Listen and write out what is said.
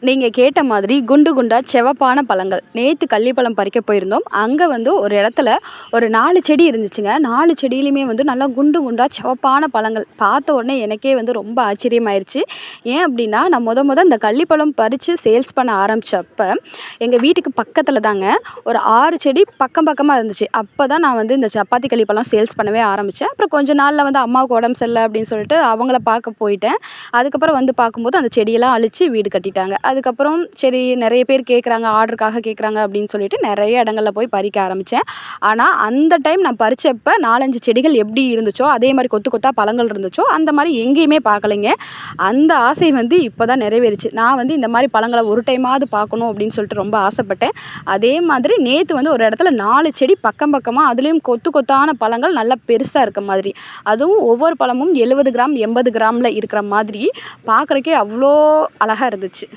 நீங்க கேட்ட மாதிரி குண்டு குண்டா சிவப்பான பழங்கள். நேத்து கள்ளிப்பழம் பறிக்க போயிருந்தோம். அங்க வந்து ஒரு இடத்துல ஒரு 4 செடி இருந்துச்சுங்க. 4 செடியிலுமே வந்து நல்லா குண்டு குண்டா சிவப்பான பழங்கள். பார்த்த உடனே எனக்கே வந்து ரொம்ப ஆச்சரியமாயிருச்சு. ஏன் அப்டின்னா, நான் மொத இந்த கள்ளிப்பழம் பறிச்சு சேல்ஸ் பண்ண ஆரம்பிச்சப்ப, எங்க வீட்டுக்கு பக்கத்துல தாங்க ஒரு 6 செடி பக்கம் பக்கமா இருந்துச்சு. அப்பதான் நான் வந்து இந்த சப்பாத்தி கள்ளிப்பழம் சேல்ஸ் பண்ணவே ஆரம்பிச்சேன். அப்புறம் கொஞ்ச நாள்ல வந்து அம்மாவுக்கு உடம்பு சரியில்ல அப்டின்னு சொல்லிட்டு அவங்கள பார்க்க போயிட்டேன். அதுக்கப்புறம் வந்து பார்க்கும்போது அந்த செடியெல்லாம் அழிச்சு வீடு கட்டிட்டாங்க. அதுக்கப்புறம் சரி நெறைய பேர் கேட்குறாங்க, ஆர்டருக்காக கேட்குறாங்க அப்படின்னு சொல்லிட்டு நெறைய இடங்கள்ல போய் பறிக்க ஆரம்பிச்சேன். ஆனா, அந்த டைம் நான் பறிச்சப்ப 4, 5 செடிகள் எப்படி இருந்துச்சோ, அதே மாரி கொத்து கொத்தா பழங்கள் இருந்துச்சோ, அந்த மாரி எங்கேயுமே பார்க்கலைங்க. அந்த ஆசை வந்து இப்ப தான் நிறைவேறுச்சு. நான் வந்து இந்த மாரி பழங்கள ஒரு டைமாவது பார்க்கணும் அப்படின்னு சொல்லிட்டு ரொம்ப ஆசைப்பட்டேன். அதே மாதிரி நேத்து வந்து ஒரு இடத்துல 4 செடி பக்கம் பக்கமா அதுலயும் கொத்து கொத்தான பழங்கள் நல்லா பெருசா இருக்க மாதிரி. அதுவும் ஒவ்வொரு பழமும் 70 கிராம், 80 கிராம்ல இருக்கிற மாதிரி பார்க்கறக்கே அவ்ளோ அழகா இருந்துச்சு.